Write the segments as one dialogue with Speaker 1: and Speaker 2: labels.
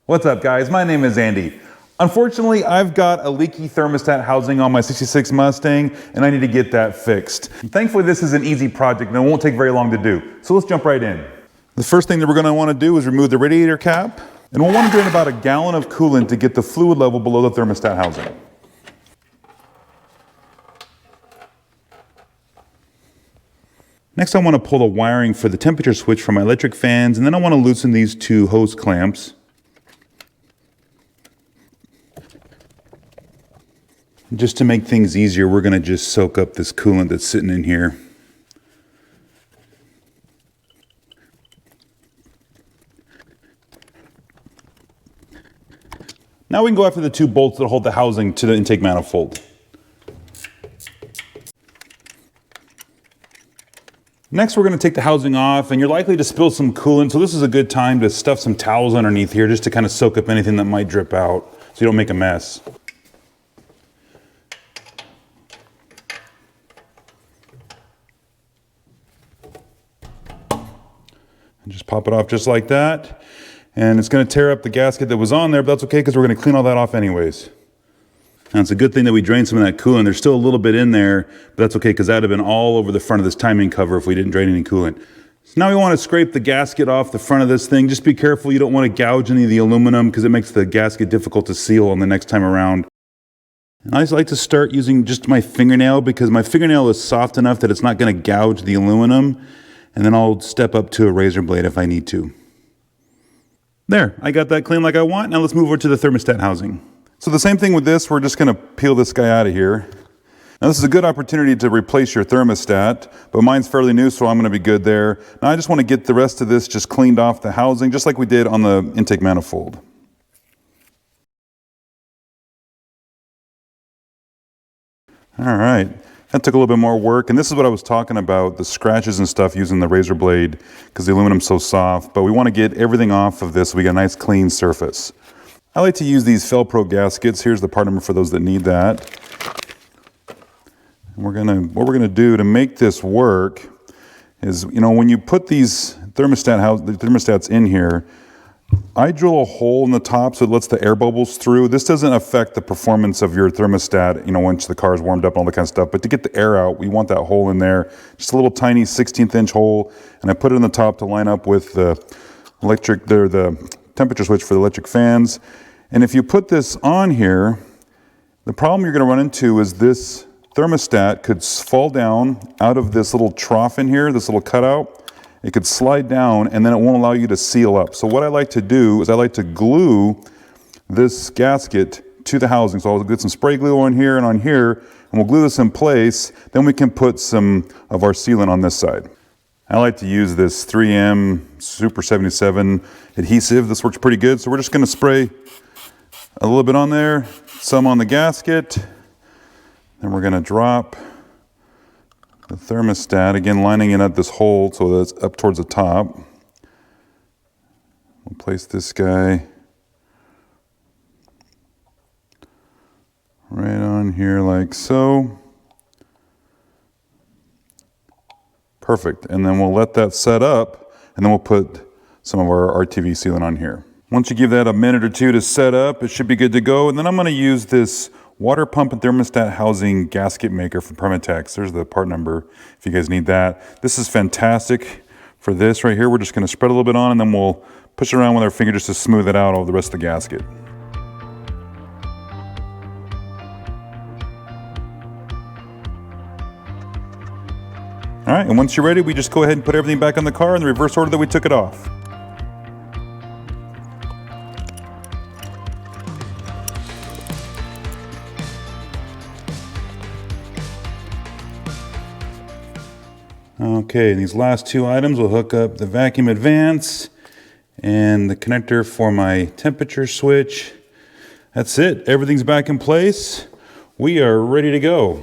Speaker 1: What's up guys, my name is Andy. Unfortunately, I've got a leaky thermostat housing on my 66 Mustang and I need to get that fixed. Thankfully this is an easy project and it won't take very long to do. So let's jump right in. The first thing that we're going to want to do is remove the radiator cap, and we'll want to drain about a gallon of coolant to get the fluid level below the thermostat housing. Next I want to pull the wiring for the temperature switch from my electric fans, and then I want to loosen these two hose clamps. Just to make things easier, we're going to just soak up this coolant that's sitting in here. Now we can go after the two bolts that hold the housing to the intake manifold. Next, we're going to take the housing off, and you're likely to spill some coolant, so this is a good time to stuff some towels underneath here just to kind of soak up anything that might drip out so you don't make a mess. And just pop it off just like that. And it's going to tear up the gasket that was on there, but that's okay because we're going to clean all that off anyways. Now it's a good thing that we drained some of that coolant. There's still a little bit in there, but that's okay because that would have been all over the front of this timing cover if we didn't drain any coolant. So now we want to scrape the gasket off the front of this thing. Just be careful you don't want to gouge any of the aluminum because it makes the gasket difficult to seal on the next time around. And I just like to start using just my fingernail because my fingernail is soft enough that it's not going to gouge the aluminum, and then I'll step up to a razor blade if I need to. There, I got that clean like I want. Now let's move over to the thermostat housing. So the same thing with this, we're just going to peel this guy out of here. Now this is a good opportunity to replace your thermostat, but mine's fairly new, so I'm going to be good there. Now I just want to get the rest of this just cleaned off the housing, just like we did on the intake manifold. All right, that took a little bit more work, and this is what I was talking about, the scratches and stuff using the razor blade because the aluminum's so soft, but we want to get everything off of this so we got a nice clean surface. I like to use these Felpro gaskets. Here's the part number for those that need that. And what we're gonna do to make this work is, you know, when you put these thermostats in here, I drill a hole in the top so it lets the air bubbles through. This doesn't affect the performance of your thermostat, you know, once the car's warmed up and all that kind of stuff. But to get the air out, we want that hole in there. Just a little tiny 16th inch hole. And I put it in the top to line up with the the temperature switch for the electric fans. And if you put this on here, the problem you're going to run into is this thermostat could fall down out of this little trough in here, this little cutout. It could slide down and then it won't allow you to seal up. So what I like to do is I like to glue this gasket to the housing. So I'll get some spray glue on here and we'll glue this in place. Then we can put some of our sealant on this side. I like to use this 3M Super 77 adhesive. This works pretty good. So we're just going to spray a little bit on there, some on the gasket. Then we're going to drop the thermostat, again lining it at this hole so that it's up towards the top. We'll place this guy right on here like so. Perfect. And then we'll let that set up, and then we'll put some of our RTV sealant on here. Once you give that a minute or two to set up, it should be good to go. And then I'm going to use this water pump and thermostat housing gasket maker from Permatex. There's the part number if you guys need that. This is fantastic for this right here. We're just going to spread a little bit on, and then we'll push it around with our finger just to smooth it out all the rest of the gasket. All right, and once you're ready, we just go ahead and put everything back on the car in the reverse order that we took it off. Okay, these last two items will hook up the vacuum advance and the connector for my temperature switch. That's it, everything's back in place. We are ready to go.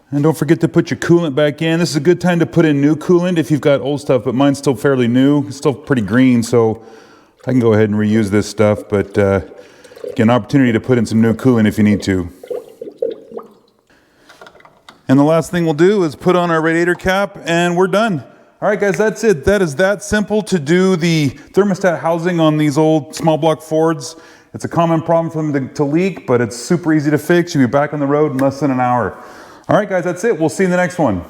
Speaker 1: And don't forget to put your coolant back in. This is a good time to put in new coolant if you've got old stuff, but mine's still fairly new. It's still pretty green, so I can go ahead and reuse this stuff, but get an opportunity to put in some new coolant if you need to. And the last thing we'll do is put on our radiator cap and we're done. All right, guys, that's it. That is that simple to do the thermostat housing on these old small block Fords. It's a common problem for them to leak, but it's super easy to fix. You'll be back on the road in less than an hour. All right, guys, that's it. We'll see you in the next one.